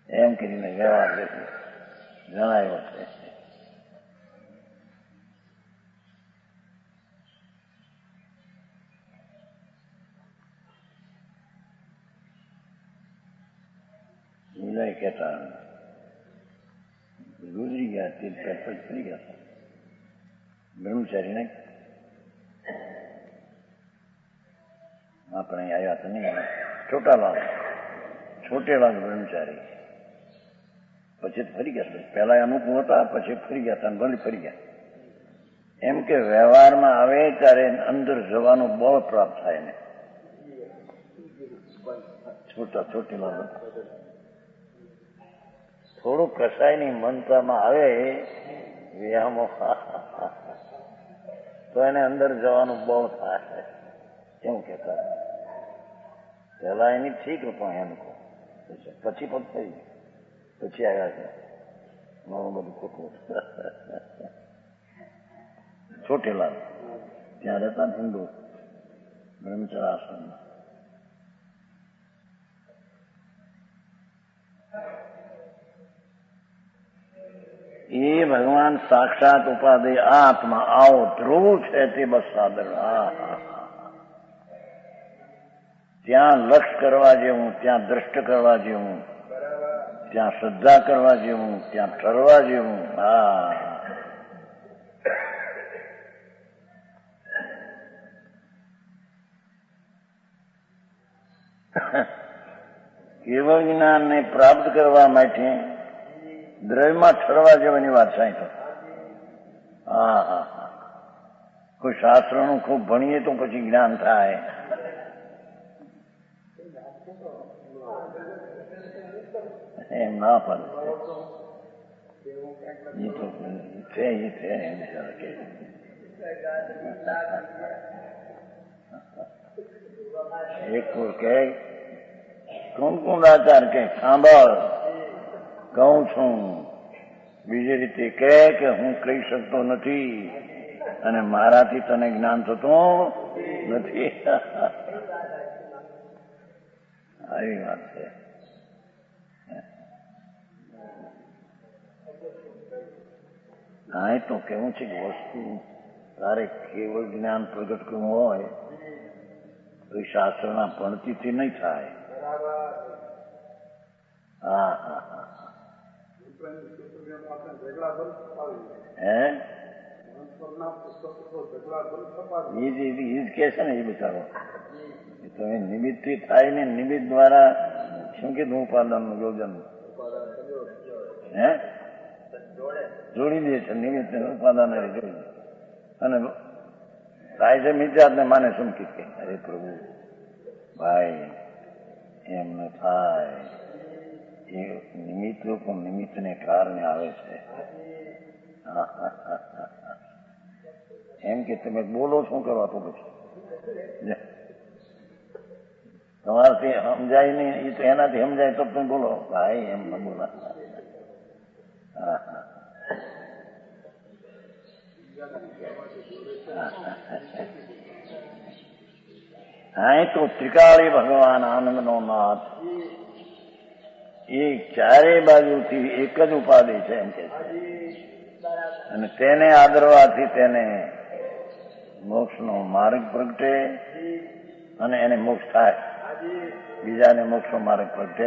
એમ કરીને વ્યવહાર જણાયો છે. લીલા કહેતા ગુજરી ગયા તે ફરી ગયા બ્રહ્મચારી ને આપણે આવ્યા તો નહીં, છોટેલાલ બ્રહ્મચારી પછી ફરી ગયા. પેલા અનુકૂળ હતા, પછી ફરી ગયા હતા, ભલે ફરી ગયા. એમ કે વ્યવહારમાં આવે ત્યારે અંદર જવાનું બળ પ્રાપ્ત થાય ને. છોટેલાલ થોડું કસાયની મનતામાં આવે વ્યામો તો એને અંદર જવાનું બળ થાય એમ કેતા. પેલા એની ઠીક હતો એમ કહો, પછી પણ થઈ પછી આવ્યા છે મારું બધું ખોટું. છોટેલાલ ત્યાં રહેતા ને હિન્દુ બ્રહ્મચર્ય આશ્રમમાં. એ ભગવાન સાક્ષાત ઉપાધિ આત્મા આવો ધ્રુવ છે તે બસ સાદર. ત્યાં લક્ષ કરવા જેવું, ત્યાં દ્રષ્ટ કરવા જેવું, ત્યાં શ્રદ્ધા કરવા જેવું, ત્યાં ઠરવા જેવું. કેવળ જ્ઞાનને પ્રાપ્ત કરવા માટે દ્રવ્યમાં ઠરવા જેવાની વાત સાંઈ. કોઈ શાસ્ત્રનું ખૂબ ભણીએ તો પછી જ્ઞાન થાય. એમ ના પડે એક કે કુંકુંદાચાર કે સાંભળ કહું છું, બીજી રીતે કે હું કહી શકતો નથી અને મારાથી તને જ્ઞાન થતું નથી. આવી વાત છે. હા, તો કેવું છે કે વસ્તુ તારે કેવળ જ્ઞાન પ્રગટ કરવું હોય તો એ શાસ્ત્રના પણતીથી નહીં થાય. હા હા હા એ જ કે છે ને એ બિચારો તમે નિમિત્ત થી થાય ને નિમિત્ત દ્વારા શું કીધું ઉપાદાન નું યોજન જોડી દે છે. નિમિત્ત ઉપાદાન જોડી દે અને થાય છે મિત્યાત ને માને સુમકીત કે અરે પ્રભુ ભાઈ એમ ન થાય. એ નિમિત્ત લોકો નિમિત્તને કારણે આવે છે. એમ કે તમે બોલો શું કરવા તો પછી તમારાથી સમજાય નહીં, એ તો એનાથી સમજાય તો તમે બોલો ભાઈ એમ ન બોલા. હા, તો ત્રિકાળી ભગવાન આનંદનો નાથ એ ચારે બાજુથી એક જ ઉપાધિ છે એમ કે છે. અને તેને આદરવાથી તેને મોક્ષનો માર્ગ પ્રગટે અને એને મોક્ષ થાય. બીજાને મોક્ષનો માર્ગ પ્રગટે